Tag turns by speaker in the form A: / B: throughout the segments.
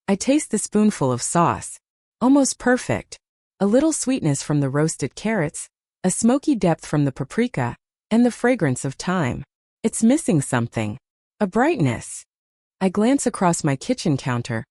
A: I taste the spoonful of sauce. Almost perfect. A little sweetness from the roasted carrots, a smoky depth from the paprika, and the fragrance of thyme. It's missing something. A brightness. I glance across my kitchen counter,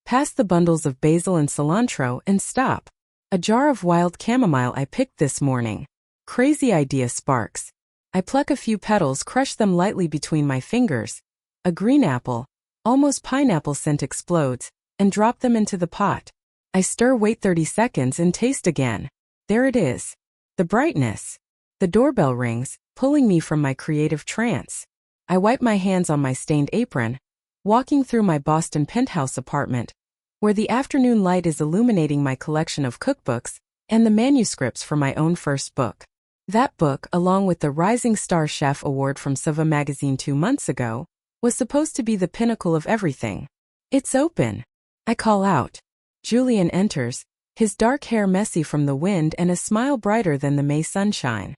A: past the bundles of basil and cilantro, and stop. A jar of wild chamomile I picked this morning. Crazy idea sparks. I pluck a few petals, crush them lightly between my fingers. A green apple, almost pineapple scent explodes, and drop them into the pot. I stir, wait 30 seconds, and taste again. There it is. The brightness. The doorbell rings, pulling me from my creative trance. I wipe my hands on my stained apron, walking through my Boston penthouse apartment, where the afternoon light is illuminating my collection of cookbooks and the manuscripts for my own first book. That book, along with the Rising Star Chef Award from Sava magazine 2 months ago, was supposed to be the pinnacle of everything. It's open. I call out. Julian enters, his dark hair messy from the wind and a smile brighter than the May sunshine.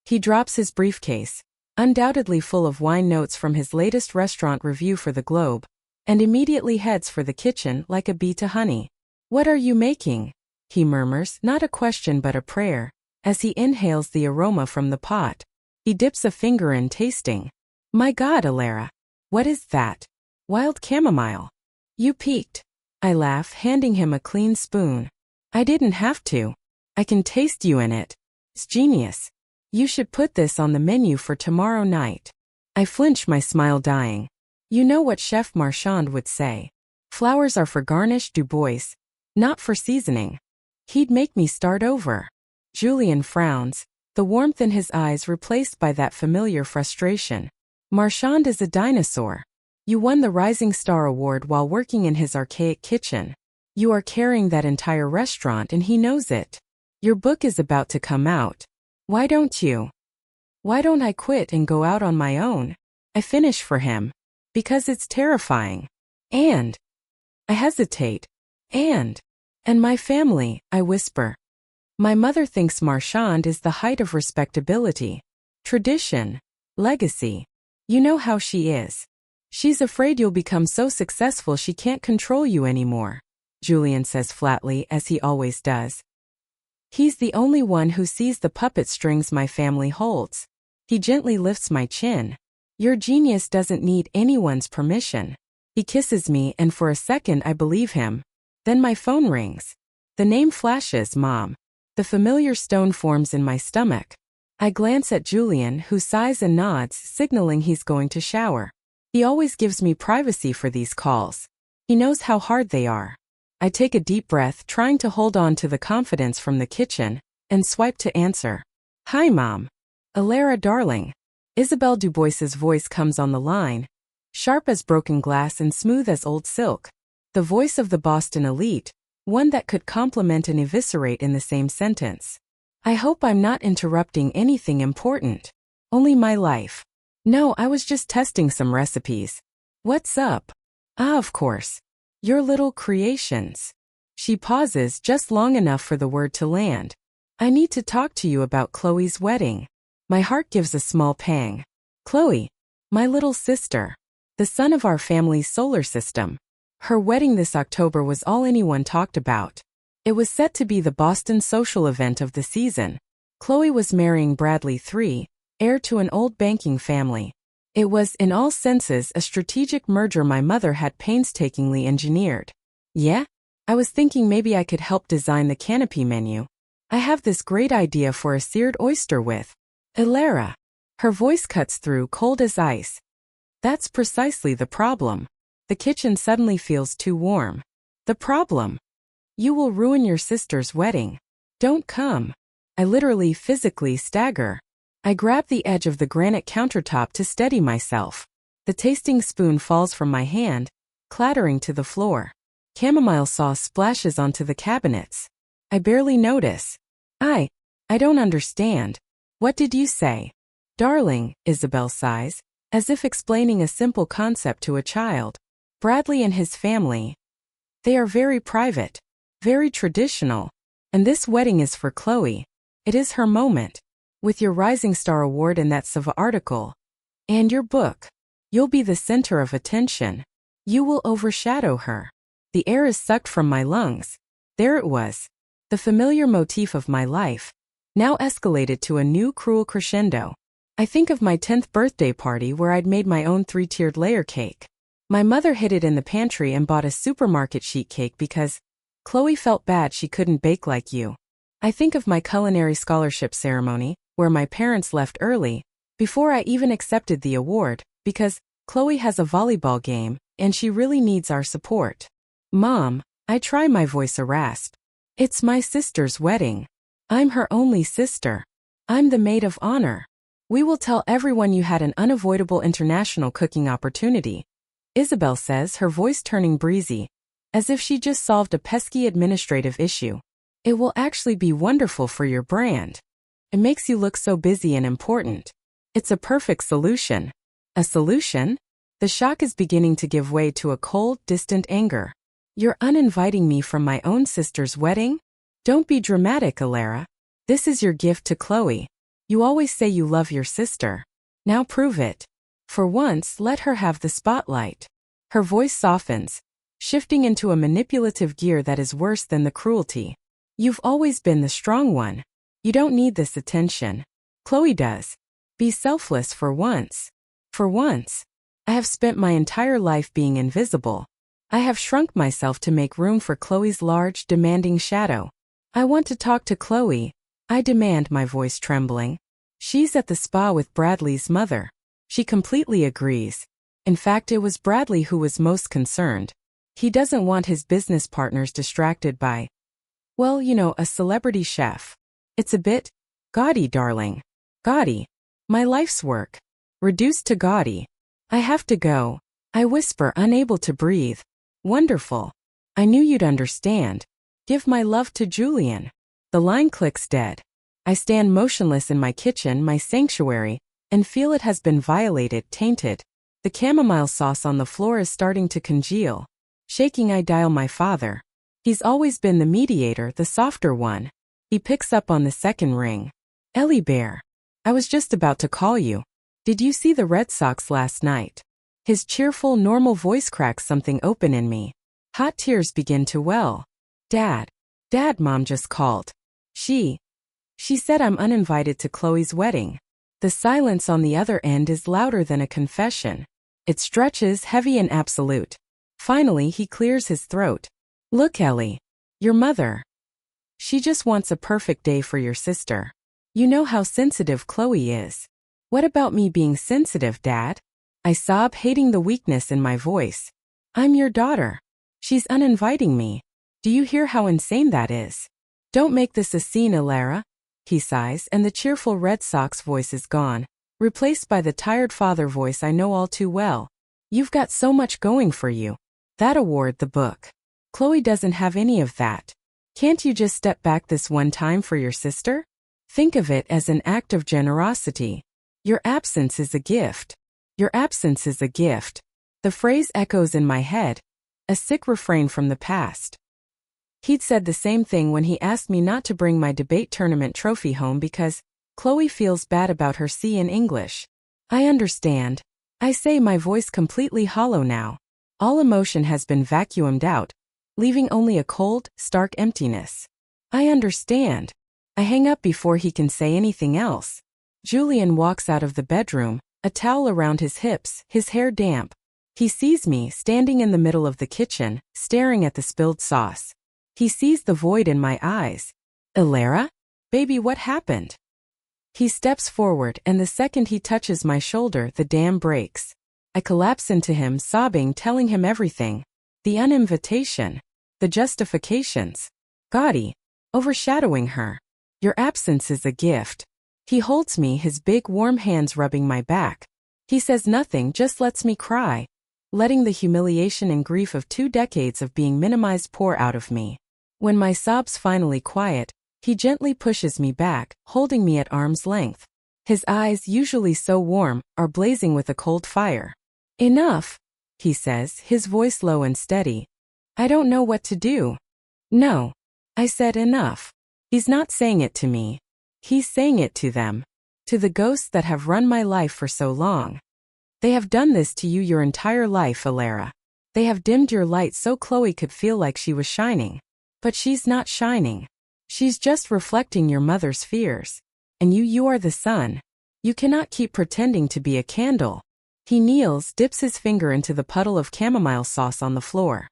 A: He drops his briefcase, undoubtedly full of wine notes from his latest restaurant review for the Globe, and immediately heads for the kitchen like a bee to honey. "What are you making?" he murmurs, not a question but a prayer, as he inhales the aroma from the pot. He dips a finger in, tasting. "My God, Alara. What is that?" "Wild chamomile." "You peeked." I laugh, handing him a clean spoon. "I didn't have to. I can taste you in it. It's genius. You should put this on the menu for tomorrow night." I flinch, my smile dying. You know what Chef Marchand would say. Flowers are for garnish, Du Bois, not for seasoning. He'd make me start over. Julian frowns, the warmth in his eyes replaced by that familiar frustration. Marchand is a dinosaur. You won the Rising Star Award while working in his archaic kitchen. You are carrying that entire restaurant and he knows it. Your book is about to come out. Why don't you? Why don't I quit and go out on my own? I finish for him. Because it's terrifying. And I hesitate. And my family, I whisper. My mother thinks Marchand is the height of respectability, tradition, legacy. You know how she is. She's afraid you'll become so successful she can't control you anymore, Julian says flatly, as he always does. He's the only one who sees the puppet strings my family holds. He gently lifts my chin. Your genius doesn't need anyone's permission. He kisses me, and for a second I believe him. Then my phone rings. The name flashes, Mom. The familiar stone forms in my stomach. I glance at Julian, who sighs and nods, signaling he's going to shower. He always gives me privacy for these calls. He knows how hard they are. I take a deep breath, trying to hold on to the confidence from the kitchen, and swipe to answer. Hi, Mom. Alara, darling. Isabelle Dubois's voice comes on the line, sharp as broken glass and smooth as old silk. The voice of the Boston elite, one that could compliment and eviscerate in the same sentence. I hope I'm not interrupting anything important. Only my life. No, I was just testing some recipes. What's up? Ah, of course. Your little creations. She pauses just long enough for the word to land. I need to talk to you about Chloe's wedding. My heart gives a small pang. Chloe, my little sister, the sun of our family's solar system. Her wedding this October was all anyone talked about. It was set to be the Boston social event of the season. Chloe was marrying Bradley III, heir to an old banking family. It was, in all senses, a strategic merger my mother had painstakingly engineered. Yeah? I was thinking maybe I could help design the canopy menu. I have this great idea for a seared oyster with Alara. Her voice cuts through, cold as ice. That's precisely the problem. The kitchen suddenly feels too warm. The problem? You will ruin your sister's wedding. Don't come. I literally, physically stagger. I grab the edge of the granite countertop to steady myself. The tasting spoon falls from my hand, clattering to the floor. Chamomile sauce splashes onto the cabinets. I barely notice. I don't understand. What did you say? Darling, Isabel sighs, as if explaining a simple concept to a child. Bradley and his family. They are very private, very traditional. And this wedding is for Chloe. It is her moment. With your Rising Star Award and that Sava article. And your book. You'll be the center of attention. You will overshadow her. The air is sucked from my lungs. There it was. The familiar motif of my life, now escalated to a new cruel crescendo. I think of my 10th birthday party where I'd made my own 3-tiered layer cake. My mother hid it in the pantry and bought a supermarket sheet cake because Chloe felt bad she couldn't bake like you. I think of my culinary scholarship ceremony, where my parents left early, before I even accepted the award, because Chloe has a volleyball game, and she really needs our support. Mom, I try, my voice a rasp. It's my sister's wedding. I'm her only sister. I'm the maid of honor. We will tell everyone you had an unavoidable international cooking opportunity. Isabel says, her voice turning breezy, as if she just solved a pesky administrative issue. It will actually be wonderful for your brand. It makes you look so busy and important. It's a perfect solution. A solution? The shock is beginning to give way to a cold, distant anger. You're uninviting me from my own sister's wedding? Don't be dramatic, Alara. This is your gift to Chloe. You always say you love your sister. Now prove it. For once, let her have the spotlight. Her voice softens, shifting into a manipulative gear that is worse than the cruelty. You've always been the strong one. You don't need this attention. Chloe does. Be selfless for once. For once. I have spent my entire life being invisible. I have shrunk myself to make room for Chloe's large, demanding shadow. I want to talk to Chloe. I demand, my voice trembling. She's at the spa with Bradley's mother. She completely agrees. In fact, it was Bradley who was most concerned. He doesn't want his business partners distracted by, well, a celebrity chef. It's a bit gaudy, darling. Gaudy. My life's work. Reduced to gaudy. I have to go. I whisper, unable to breathe. Wonderful. I knew you'd understand. Give my love to Julian. The line clicks dead. I stand motionless in my kitchen, my sanctuary, and feel it has been violated, tainted. The chamomile sauce on the floor is starting to congeal. Shaking, I dial my father. He's always been the mediator, the softer one. He picks up on the second ring. Ellie Bear. I was just about to call you. Did you see the Red Sox last night? His cheerful, normal voice cracks something open in me. Hot tears begin to well. Dad, Mom just called. She said I'm uninvited to Chloe's wedding. The silence on the other end is louder than a confession. It stretches, heavy and absolute. Finally, he clears his throat. Look, Ellie. Your mother. She just wants a perfect day for your sister. You know how sensitive Chloe is. What about me being sensitive, Dad? I sob, hating the weakness in my voice. I'm your daughter. She's uninviting me. Do you hear how insane that is? Don't make this a scene, Alara. He sighs, and the cheerful Red Sox voice is gone, replaced by the tired father voice I know all too well. You've got so much going for you. That award, the book. Chloe doesn't have any of that. Can't you just step back this one time for your sister? Think of it as an act of generosity. Your absence is a gift. Your absence is a gift. The phrase echoes in my head, a sick refrain from the past. He'd said the same thing when he asked me not to bring my debate tournament trophy home because Chloe feels bad about her C in English. I understand. I say, my voice completely hollow now. All emotion has been vacuumed out, leaving only a cold, stark emptiness. I understand. I hang up before he can say anything else. Julian walks out of the bedroom, a towel around his hips, his hair damp. He sees me standing in the middle of the kitchen, staring at the spilled sauce. He sees the void in my eyes. Alara? Baby, what happened? He steps forward, and the second he touches my shoulder, the dam breaks. I collapse into him, sobbing, telling him everything. The uninvitation. The justifications. Gaudy. Overshadowing her. Your absence is a gift. He holds me, his big warm hands rubbing my back. He says nothing, just lets me cry, letting the humiliation and grief of 2 decades of being minimized pour out of me. When my sobs finally quiet, he gently pushes me back, holding me at arm's length. His eyes, usually so warm, are blazing with a cold fire. Enough, he says, his voice low and steady. I don't know what to do. No. I said enough. He's not saying it to me. He's saying it to them. To the ghosts that have run my life for so long. They have done this to you your entire life, Alara. They have dimmed your light so Chloe could feel like she was shining. But she's not shining. She's just reflecting your mother's fears. And you are the sun. You cannot keep pretending to be a candle. He kneels, dips his finger into the puddle of chamomile sauce on the floor.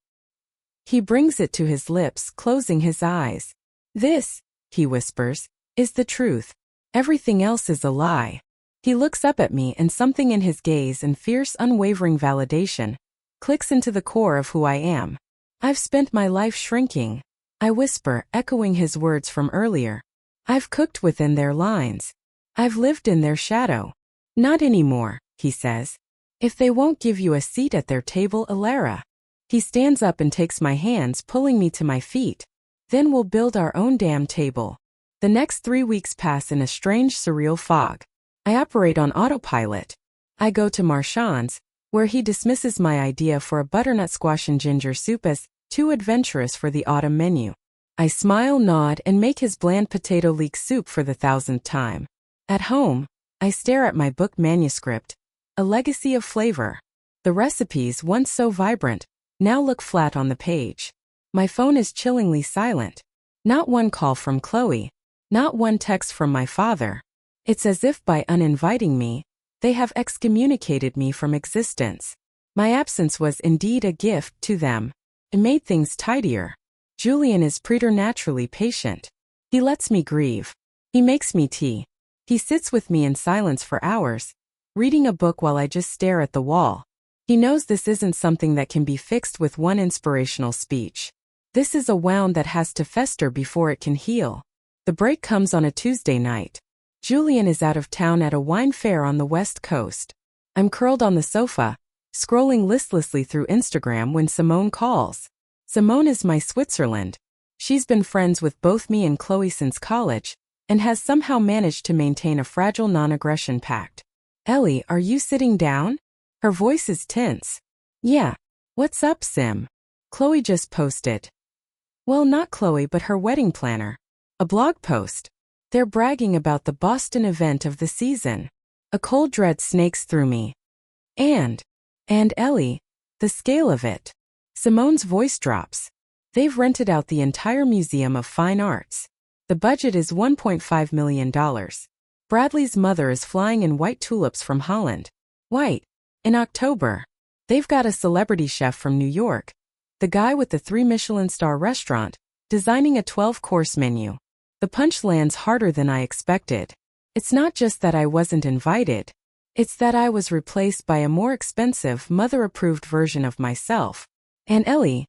A: He brings it to his lips, closing his eyes. This, he whispers, is the truth. Everything else is a lie. He looks up at me and something in his gaze and fierce, unwavering validation clicks into the core of who I am. I've spent my life shrinking. I whisper, echoing his words from earlier. I've cooked within their lines. I've lived in their shadow. Not anymore, he says. If they won't give you a seat at their table, Alara. He stands up and takes my hands, pulling me to my feet. Then we'll build our own damn table. The next 3 weeks pass in a strange, surreal fog. I operate on autopilot. I go to Marchand's, where he dismisses my idea for a butternut squash and ginger soup as too adventurous for the autumn menu. I smile, nod, and make his bland potato leek soup for the 1000th time. At home, I stare at my book manuscript, a legacy of flavor. The recipes, once so vibrant, now look flat on the page. My phone is chillingly silent. Not one call from Chloe. Not one text from my father. It's as if by uninviting me, they have excommunicated me from existence. My absence was indeed a gift to them. It made things tidier. Julian is preternaturally patient. He lets me grieve. He makes me tea. He sits with me in silence for hours, reading a book while I just stare at the wall. He knows this isn't something that can be fixed with one inspirational speech. This is a wound that has to fester before it can heal. The break comes on a Tuesday night. Julian is out of town at a wine fair on the West Coast. I'm curled on the sofa, scrolling listlessly through Instagram when Simone calls. Simone is my Switzerland. She's been friends with both me and Chloe since college, and has somehow managed to maintain a fragile non-aggression pact. Ellie, are you sitting down? Her voice is tense. Yeah. What's up, Sim? Chloe just posted. Well, not Chloe, but her wedding planner. A blog post. They're bragging about the Boston event of the season. A cold dread snakes through me. And Ellie, the scale of it. Simone's voice drops. They've rented out the entire Museum of Fine Arts. The budget is $1.5 million. Bradley's mother is flying in white tulips from Holland. White. In October. They've got a celebrity chef from New York, the guy with the 3 Michelin star restaurant, designing a 12-course menu. The punch lands harder than I expected. It's not just that I wasn't invited. It's that I was replaced by a more expensive, mother-approved version of myself. And Ellie,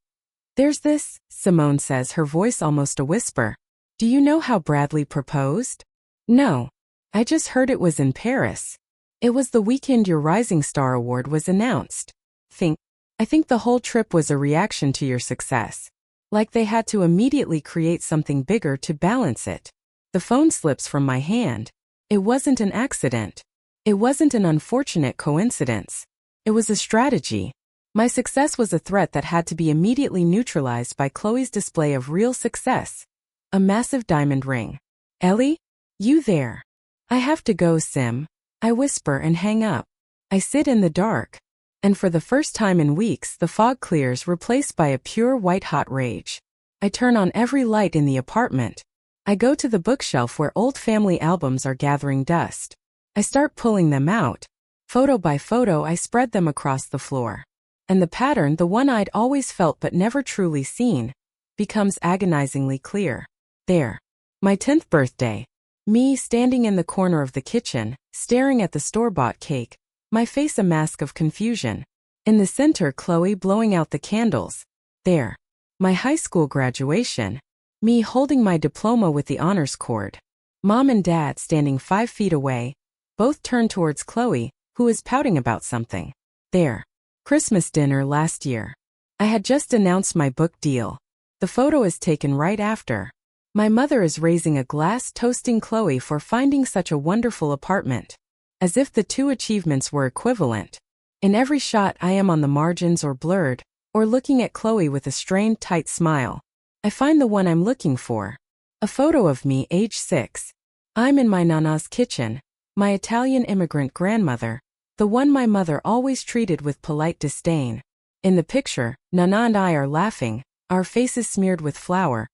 A: there's this, Simone says, her voice almost a whisper. Do you know how Bradley proposed? No. I just heard it was in Paris. It was the weekend your Rising Star Award was announced. I think the whole trip was a reaction to your success. Like they had to immediately create something bigger to balance it. The phone slips from my hand. It wasn't an accident. It wasn't an unfortunate coincidence. It was a strategy. My success was a threat that had to be immediately neutralized by Chloe's display of real success. A massive diamond ring. Ellie? You there? I have to go, Sim. I whisper and hang up. I sit in the dark. And for the first time in weeks, the fog clears, replaced by a pure white-hot rage. I turn on every light in the apartment. I go to the bookshelf where old family albums are gathering dust. I start pulling them out. Photo by photo, I spread them across the floor. And the pattern, the one I'd always felt but never truly seen, becomes agonizingly clear. There. My 10th birthday. Me standing in the corner of the kitchen, staring at the store-bought cake, my face a mask of confusion. In the center, Chloe blowing out the candles. There. My high school graduation. Me holding my diploma with the honors cord. Mom and Dad standing 5 feet away, both turned towards Chloe, who is pouting about something. There. Christmas dinner last year. I had just announced my book deal. The photo is taken right after. My mother is raising a glass, toasting Chloe for finding such a wonderful apartment. As if the two achievements were equivalent. In every shot I am on the margins or blurred, or looking at Chloe with a strained, tight smile. I find the one I'm looking for. A photo of me, age 6. I'm in my nana's kitchen, my Italian immigrant grandmother, the one my mother always treated with polite disdain. In the picture, Nana and I are laughing, our faces smeared with flour,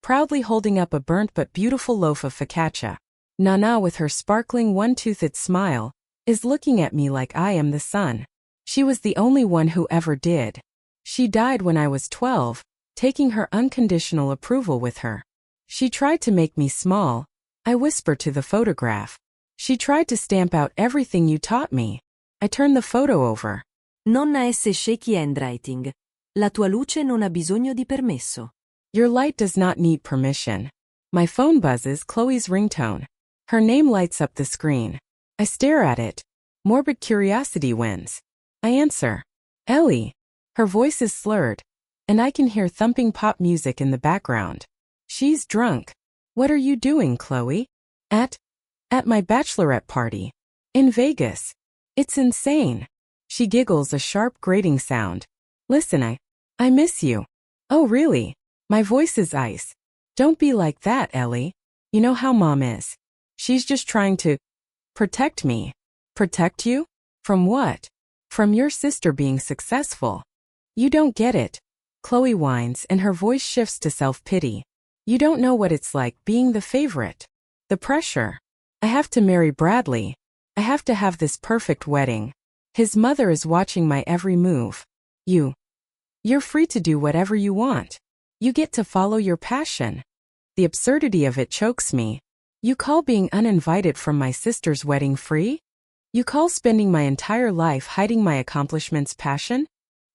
A: proudly holding up a burnt but beautiful loaf of focaccia. Nana, with her sparkling one-toothed smile, is looking at me like I am the sun. She was the only one who ever did. She died when I was 12, taking her unconditional approval with her. She tried to make me small, I whisper to the photograph. She tried to stamp out everything you taught me. I turn the photo over.
B: Nonna S. shaky handwriting. La tua luce non ha bisogno di permesso.
A: Your light does not need permission. My phone buzzes Chloe's ringtone. Her name lights up the screen. I stare at it. Morbid curiosity wins. I answer. Ellie. Her voice is slurred, and I can hear thumping pop music in the background. She's drunk. What are you doing, Chloe? At my bachelorette party. In Vegas. It's insane. She giggles a sharp grating sound. Listen, I miss you. Oh really? My voice is ice. Don't be like that, Ellie. You know how Mom is. She's just trying to protect me. Protect you? From what? From your sister being successful. You don't get it. Chloe whines and her voice shifts to self-pity. You don't know what it's like being the favorite. The pressure. I have to marry Bradley. I have to have this perfect wedding. His mother is watching my every move. You're free to do whatever you want. You get to follow your passion. The absurdity of it chokes me. You call being uninvited from my sister's wedding free? You call spending my entire life hiding my accomplishments passion?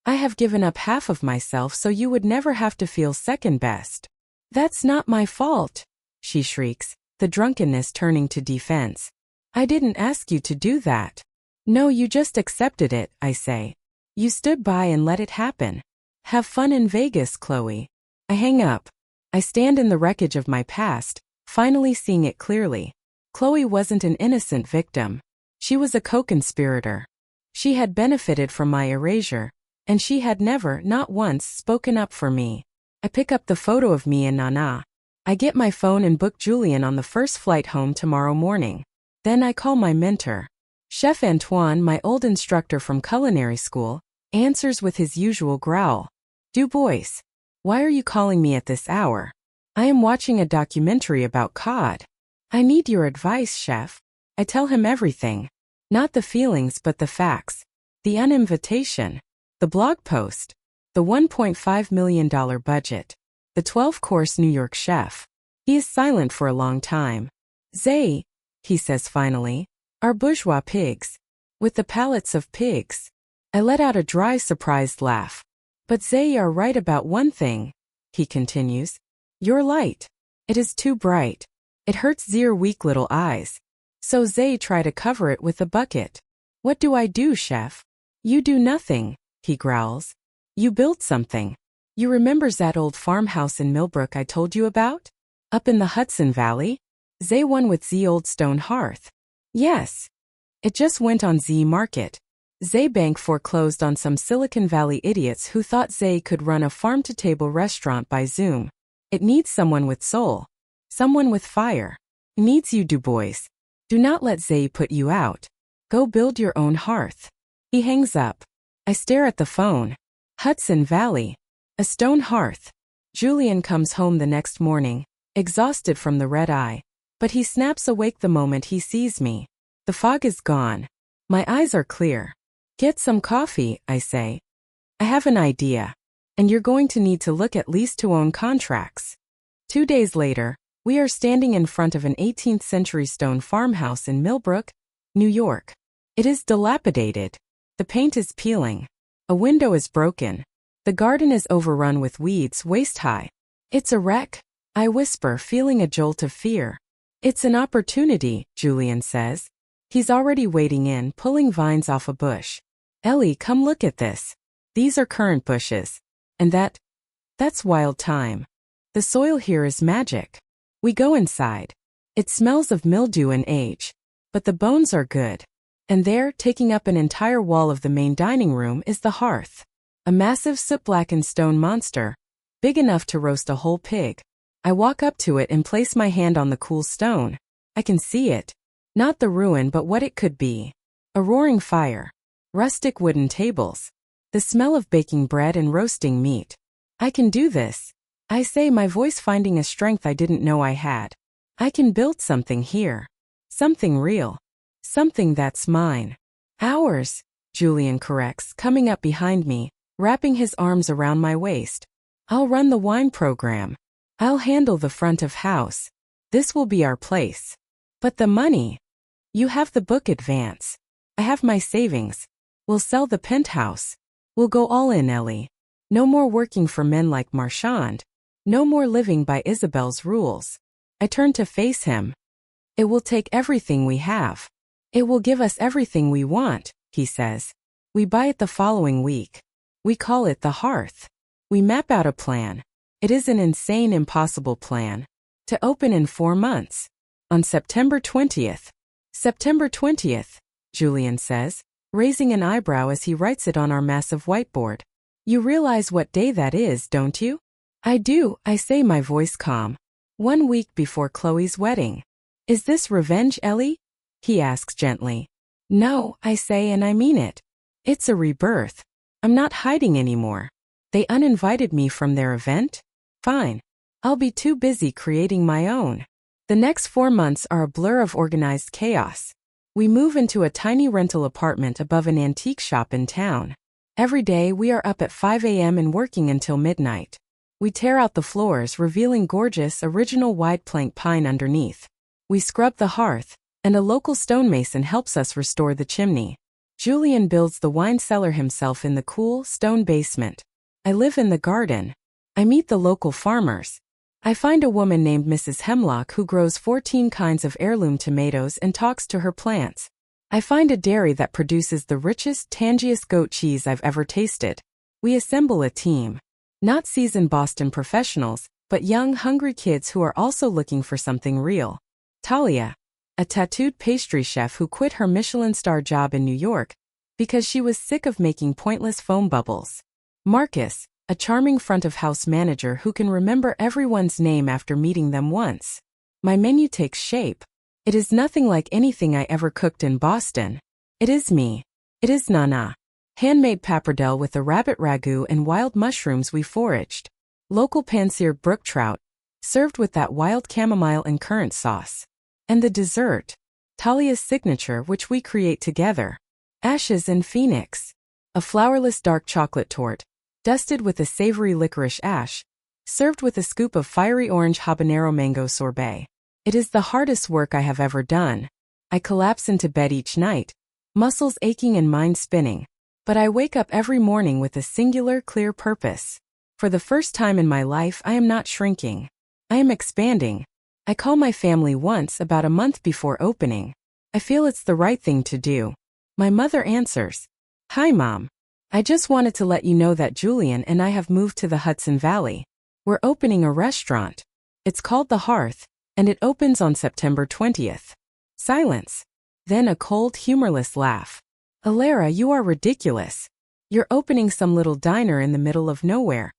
A: I have given up half of myself so you would never have to feel second best. That's not my fault, she shrieks, the drunkenness turning to defense. I didn't ask you to do that. No, you just accepted it, I say. You stood by and let it happen. Have fun in Vegas, Chloe. I hang up. I stand in the wreckage of my past, finally seeing it clearly. Chloe wasn't an innocent victim. She was a co-conspirator. She had benefited from my erasure, and she had never, not once, spoken up for me. I pick up the photo of me and Nana. I get my phone and book Julian on the first flight home tomorrow morning. Then I call my mentor. Chef Antoine, my old instructor from culinary school, answers with his usual growl. Du Bois, why are you calling me at this hour? I am watching a documentary about cod. I need your advice, chef. I tell him everything. Not the feelings but the facts. The uninvitation. The blog post. The $1.5 million budget. The 12-course New York chef. He is silent for a long time. Zay, he says finally, are bourgeois pigs. With the palates of pigs. I let out a dry, surprised laugh. But Zay, are right about one thing, he continues. Your light. It is too bright. It hurts Zay's weak little eyes. So Zay try to cover it with a bucket. What do I do, chef? You do nothing, he growls. You built something. You remembers that old farmhouse in Millbrook I told you about? Up in the Hudson Valley? Zay one with Z old stone hearth. Yes. It just went on Z Market. Zay Bank foreclosed on some Silicon Valley idiots who thought Zay could run a farm-to-table restaurant by Zoom. It needs someone with soul. Someone with fire. It needs you, Du Bois. Do not let Zay put you out. Go build your own hearth. He hangs up. I stare at the phone. Hudson Valley. A stone hearth. Julian comes home the next morning, exhausted from the red eye. But he snaps awake the moment he sees me. The fog is gone. My eyes are clear. Get some coffee, I say. I have an idea. And you're going to need to look at lease-to-own contracts. 2 days later, we are standing in front of an 18th-century stone farmhouse in Millbrook, New York. It is dilapidated. The paint is peeling. A window is broken. The garden is overrun with weeds waist-high. It's a wreck, I whisper, feeling a jolt of fear. It's an opportunity, Julian says. He's already wading in, pulling vines off a bush. Ellie, come look at this. These are currant bushes. And that's wild thyme. The soil here is magic. We go inside. It smells of mildew and age. But the bones are good. And there, taking up an entire wall of the main dining room, is the hearth. A massive soot-blackened stone monster, big enough to roast a whole pig. I walk up to it and place my hand on the cool stone. I can see it. Not the ruin but what it could be. A roaring fire. Rustic wooden tables. The smell of baking bread and roasting meat. I can do this, I say, my voice finding a strength I didn't know I had. I can build something here. Something real. Something that's mine. Ours, Julian corrects, coming up behind me, wrapping his arms around my waist. I'll run the wine program. I'll handle the front of house. This will be our place. But the money? You have the book advance. I have my savings. We'll sell the penthouse. We'll go all in, Ellie. No more working for men like Marchand. No more living by Isabel's rules. I turn to face him. It will take everything we have. It will give us everything we want, he says. We buy it the following week. We call it the Hearth. We map out a plan. It is an insane, impossible plan. To open in 4 months. On September 20th. September 20th, Julian says, raising an eyebrow as he writes it on our massive whiteboard. You realize what day that is, don't you? I do, I say, my voice calm. 1 week before Chloe's wedding. Is this revenge, Ellie? He asks gently. No, I say, and I mean it. It's a rebirth. I'm not hiding anymore. They uninvited me from their event? Fine. I'll be too busy creating my own. The next 4 months are a blur of organized chaos. We move into a tiny rental apartment above an antique shop in town. Every day we are up at 5 a.m. and working until midnight. We tear out the floors, revealing gorgeous, original wide plank pine underneath. We scrub the hearth, and a local stonemason helps us restore the chimney. Julian builds the wine cellar himself in the cool, stone basement. I live in the garden. I meet the local farmers. I find a woman named Mrs. Hemlock who grows 14 kinds of heirloom tomatoes and talks to her plants. I find a dairy that produces the richest, tangiest goat cheese I've ever tasted. We assemble a team. Not seasoned Boston professionals, but young, hungry kids who are also looking for something real. Talia, a tattooed pastry chef who quit her Michelin star job in New York because she was sick of making pointless foam bubbles. Marcus, a charming front-of-house manager who can remember everyone's name after meeting them once. My menu takes shape. It is nothing like anything I ever cooked in Boston. It is me. It is Nana. Handmade pappardelle with a rabbit ragout and wild mushrooms we foraged. Local pan-seared brook trout, served with that wild chamomile and currant sauce. And the dessert. Talia's signature, which we create together. Ashes and Phoenix. A flourless dark chocolate torte, dusted with a savory licorice ash, served with a scoop of fiery orange habanero mango sorbet. It is the hardest work I have ever done. I collapse into bed each night, muscles aching and mind spinning, but I wake up every morning with a singular, clear purpose. For the first time in my life, I am not shrinking. I am expanding. I call my family once about a month before opening. I feel it's the right thing to do. My mother answers. Hi, Mom. I just wanted to let you know that Julian and I have moved to the Hudson Valley. We're opening a restaurant. It's called The Hearth, and it opens on September 20th. Silence. Then a cold, humorless laugh. Alara, you are ridiculous. You're opening some little diner in the middle of nowhere.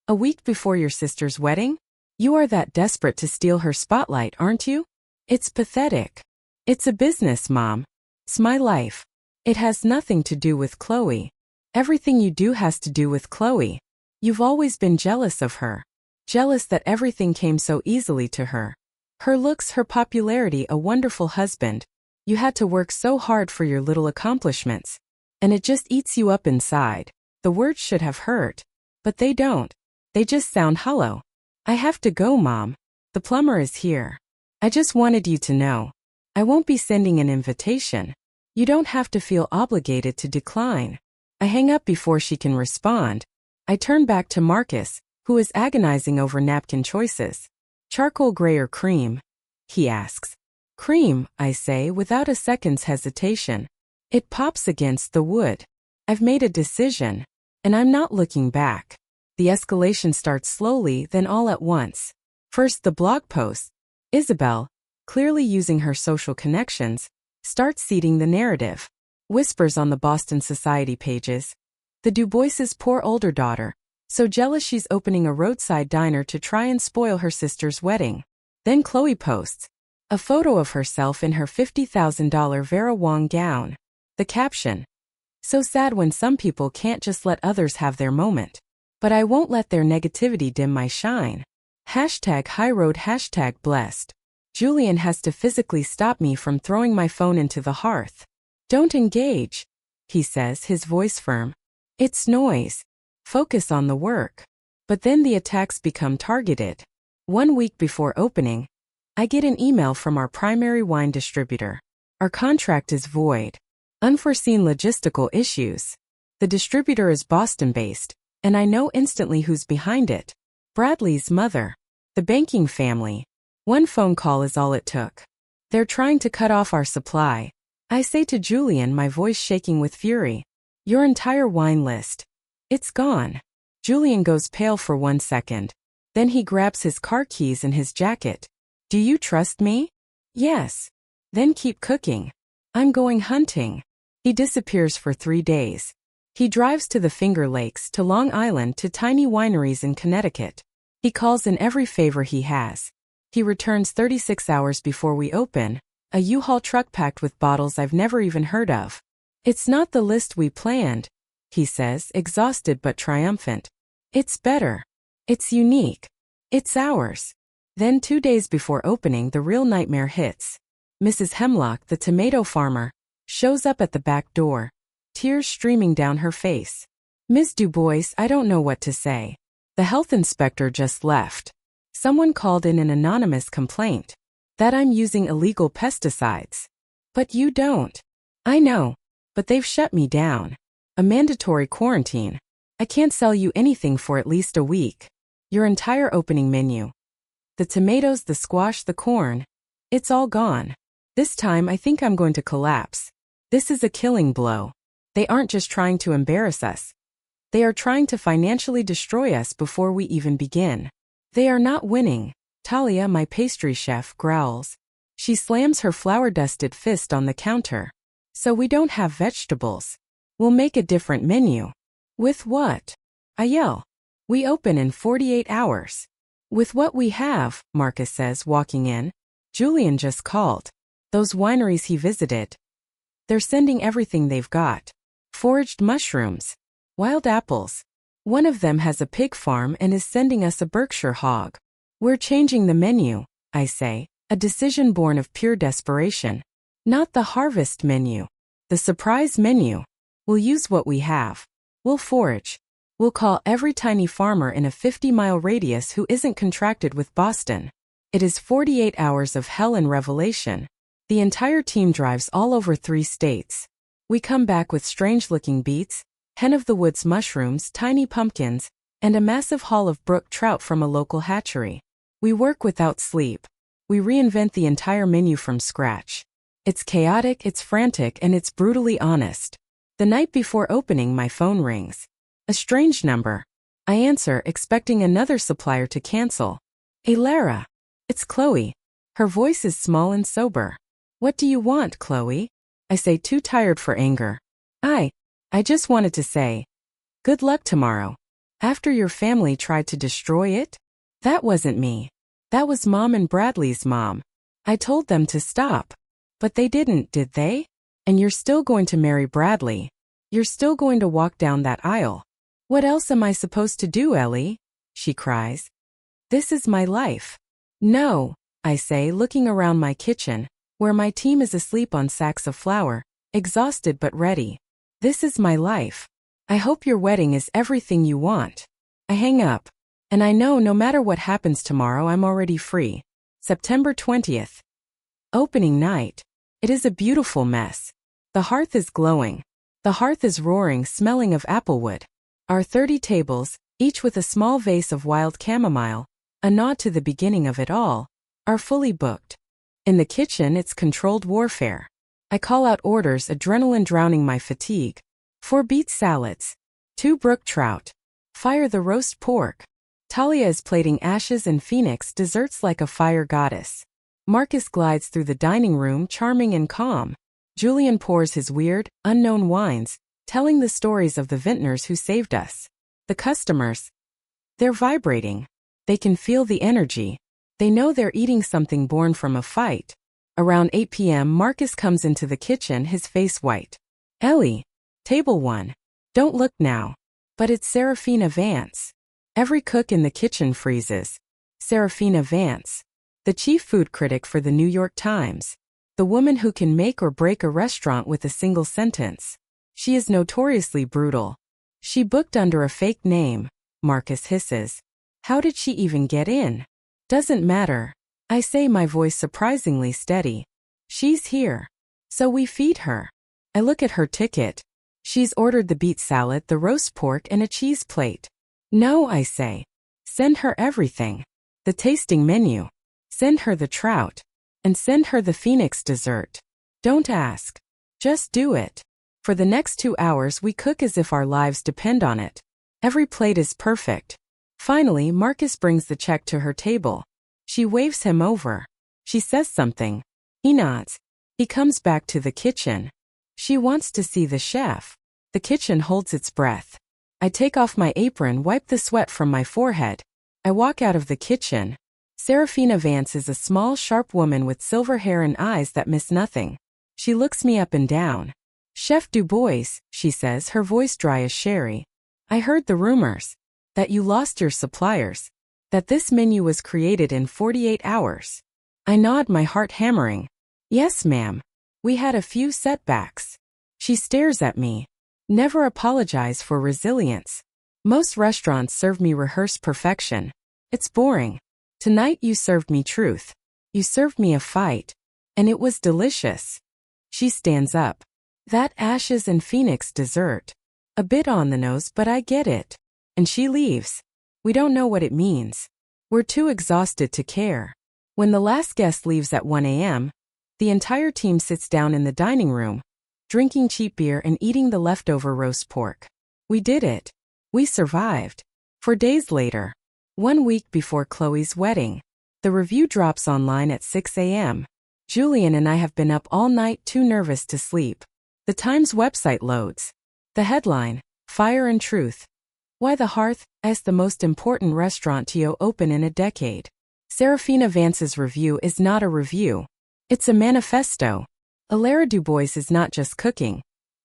A: A week before your sister's wedding? You are that desperate to steal her spotlight, aren't you? It's pathetic. It's a business, Mom. It's my life. It has nothing to do with Chloe. Everything you do has to do with Chloe. You've always been jealous of her. Jealous that everything came so easily to her. Her looks, her popularity, a wonderful husband. You had to work so hard for your little accomplishments. And it just eats you up inside. The words should have hurt. But they don't. They just sound hollow. I have to go, Mom. The plumber is here. I just wanted you to know. I won't be sending an invitation. You don't have to feel obligated to decline. I hang up before she can respond. I turn back to Marcus, who is agonizing over napkin choices. Charcoal gray or cream? He asks. Cream, I say without a second's hesitation. It pops against the wood. I've made a decision, and I'm not looking back. The escalation starts slowly, then all at once. First the blog post. Isabel, clearly using her social connections, starts seeding the narrative. Whispers on the Boston Society pages. The Du Bois's poor older daughter, so jealous she's opening a roadside diner to try and spoil her sister's wedding. Then Chloe posts a photo of herself in her $50,000 Vera Wang gown. The caption, So sad when some people can't just let others have their moment. But I won't let their negativity dim my shine. #highroad #blessed. Julian has to physically stop me from throwing my phone into the hearth. Don't engage, he says, his voice firm. It's noise. Focus on the work. But then the attacks become targeted. 1 week before opening, I get an email from our primary wine distributor. Our contract is void. Unforeseen logistical issues. The distributor is Boston-based, and I know instantly who's behind it. Bradley's mother. The banking family. One phone call is all it took. They're trying to cut off our supply. I say to Julian, my voice shaking with fury. Your entire wine list. It's gone. Julian goes pale for 1 second. Then he grabs his car keys and his jacket. Do you trust me? Yes. Then keep cooking. I'm going hunting. He disappears for 3 days. He drives to the Finger Lakes, to Long Island, to tiny wineries in Connecticut. He calls in every favor he has. He returns 36 hours before we open, a U-Haul truck packed with bottles I've never even heard of. It's not the list we planned, he says, exhausted but triumphant. It's better. It's unique. It's ours. Then 2 days before opening, the real nightmare hits. Mrs. Hemlock, the tomato farmer, shows up at the back door, tears streaming down her face. Ms. Dubois, I don't know what to say. The health inspector just left. Someone called in an anonymous complaint that I'm using illegal pesticides. But you don't. I know. But they've shut me down. A mandatory quarantine. I can't sell you anything for at least a week. Your entire opening menu. The tomatoes, the squash, the corn. It's all gone. This time I think I'm going to collapse. This is a killing blow. They aren't just trying to embarrass us. They are trying to financially destroy us before we even begin. They are not winning. Talia, my pastry chef, growls. She slams her flour-dusted fist on the counter. So we don't have vegetables. We'll make a different menu. With what? I yell. We open in 48 hours. With what we have, Marcus says, walking in. Julian just called. Those wineries he visited. They're sending everything they've got. Foraged mushrooms. Wild apples. One of them has a pig farm and is sending us a Berkshire hog. We're changing the menu, I say, a decision born of pure desperation. Not the harvest menu. The surprise menu. We'll use what we have. We'll forage. We'll call every tiny farmer in a 50-mile radius who isn't contracted with Boston. It is 48 hours of hell and revelation. The entire team drives all over 3 states. We come back with strange-looking beets, hen-of-the-woods mushrooms, tiny pumpkins, and a massive haul of brook trout from a local hatchery. We work without sleep. We reinvent the entire menu from scratch. It's chaotic, it's frantic, and it's brutally honest. The night before opening, my phone rings. A strange number. I answer, expecting another supplier to cancel. Hey Lara. It's Chloe. Her voice is small and sober. What do you want, Chloe? I say, too tired for anger. I just wanted to say, good luck tomorrow. After your family tried to destroy it? That wasn't me. That was Mom and Bradley's mom. I told them to stop. But they didn't, did they? And you're still going to marry Bradley. You're still going to walk down that aisle. What else am I supposed to do, Ellie? She cries. This is my life. No, I say, looking around my kitchen, where my team is asleep on sacks of flour, exhausted but ready. This is my life. I hope your wedding is everything you want. I hang up. And I know no matter what happens tomorrow, I'm already free. September 20th. Opening night. It is a beautiful mess. The hearth is glowing. The hearth is roaring, smelling of applewood. Our 30 tables, each with a small vase of wild chamomile, a nod to the beginning of it all, are fully booked. In the kitchen, it's controlled warfare. I call out orders, adrenaline drowning my fatigue. 4 beet salads. 2 brook trout. Fire the roast pork. Talia is plating ashes and phoenix desserts like a fire goddess. Marcus glides through the dining room, charming and calm. Julian pours his weird, unknown wines, telling the stories of the vintners who saved us. The customers. They're vibrating. They can feel the energy. They know they're eating something born from a fight. Around 8 p.m. Marcus comes into the kitchen, his face white. Ellie. Table 1. Don't look now. But it's Serafina Vance. Every cook in the kitchen freezes. Serafina Vance, the chief food critic for the New York Times. The woman who can make or break a restaurant with a single sentence. She is notoriously brutal. She booked under a fake name, Marcus hisses. How did she even get in? Doesn't matter. I say, my voice surprisingly steady. She's here. So we feed her. I look at her ticket. She's ordered the beet salad, the roast pork, and a cheese plate. No, I say. Send her everything. The tasting menu. Send her the trout. And send her the Phoenix dessert. Don't ask. Just do it. For the next 2 hours we cook as if our lives depend on it. Every plate is perfect. Finally, Marcus brings the check to her table. She waves him over. She says something. He nods. He comes back to the kitchen. She wants to see the chef. The kitchen holds its breath. I take off my apron, wipe the sweat from my forehead. I walk out of the kitchen. Serafina Vance is a small, sharp woman with silver hair and eyes that miss nothing. She looks me up and down. Chef Du Bois, she says, her voice dry as sherry. I heard the rumors. That you lost your suppliers. That this menu was created in 48 hours. I nod, my heart hammering. Yes, ma'am. We had a few setbacks. She stares at me. Never apologize for resilience. Most restaurants serve me rehearsed perfection. It's boring. Tonight you served me truth. You served me a fight. And it was delicious. She stands up. That ashes and Phoenix dessert. A bit on the nose, but I get it. And she leaves. We don't know what it means. We're too exhausted to care. When the last guest leaves at 1 a.m., the entire team sits down in the dining room, drinking cheap beer and eating the leftover roast pork. We did it. We survived. 4 days later, 1 week before Chloe's wedding, the review drops online at 6 a.m. Julian and I have been up all night, too nervous to sleep. The Times website loads. The headline, Fire and Truth. Why the Hearth as the most important restaurant to open in a decade. Serafina Vance's review is not a review. It's a manifesto. Alara Du Bois is not just cooking.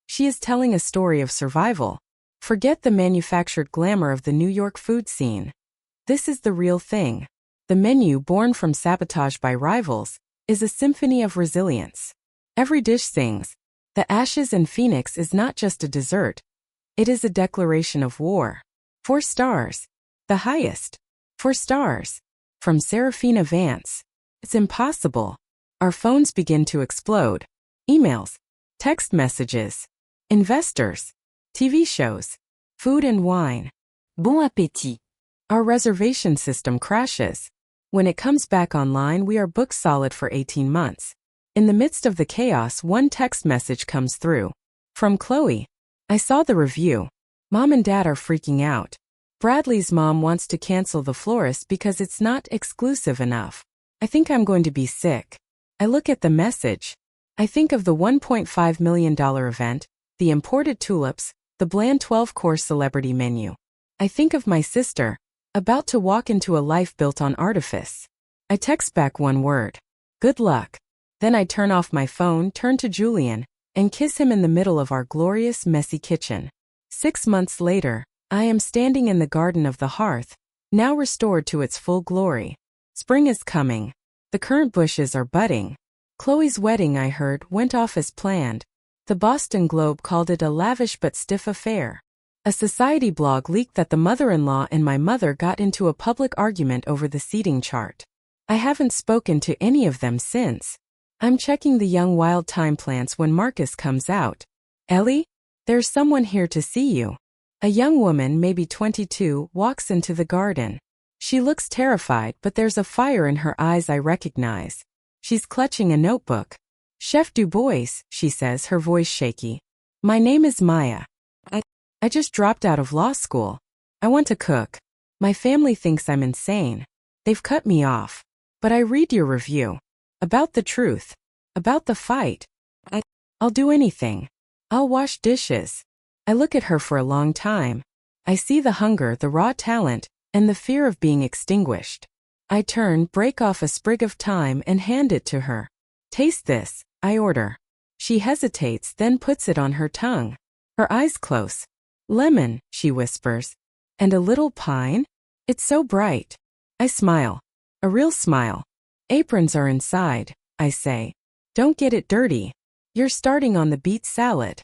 A: She is telling a story of survival. Forget the manufactured glamour of the New York food scene. This is the real thing. The menu, born from sabotage by rivals, is a symphony of resilience. Every dish sings. The ashes and Phoenix is not just a dessert. It is a declaration of war. 4 stars. The highest. 4 stars. From Serafina Vance. It's impossible. Our phones begin to explode. Emails. Text messages. Investors. TV shows. Food and wine.
B: Bon appétit.
A: Our reservation system crashes. When it comes back online, we are booked solid for 18 months. In the midst of the chaos, one text message comes through. From Chloe. I saw the review. Mom and Dad are freaking out. Bradley's mom wants to cancel the florist because it's not exclusive enough. I think I'm going to be sick. I look at the message. I think of the $1.5 million event, the imported tulips, the bland 12-course celebrity menu. I think of my sister, about to walk into a life built on artifice. I text back one word. Good luck. Then I turn off my phone, turn to Julian, and kiss him in the middle of our glorious, messy kitchen. 6 months later, I am standing in the garden of the hearth, now restored to its full glory. Spring is coming. The currant bushes are budding. Chloe's wedding, I heard, went off as planned. The Boston Globe called it a lavish but stiff affair. A society blog leaked that the mother-in-law and my mother got into a public argument over the seating chart. I haven't spoken to any of them since. I'm checking the young wild thyme plants when Marcus comes out. Ellie? There's someone here to see you. A young woman, maybe 22, walks into the garden. She looks terrified, but there's a fire in her eyes I recognize. She's clutching a notebook. Chef Du Bois, she says, her voice shaky. My name is Maya. I just dropped out of law school. I want to cook. My family thinks I'm insane. They've cut me off. But I read your review. About the truth. About the fight. I'll do anything. I'll wash dishes. I look at her for a long time. I see the hunger, the raw talent, and the fear of being extinguished. I turn, break off a sprig of thyme, and hand it to her. Taste this, I order. She hesitates, then puts it on her tongue. Her eyes close. Lemon, she whispers. And a little pine? It's so bright. I smile. A real smile. Aprons are inside, I say. Don't get it dirty. You're starting on the beet salad.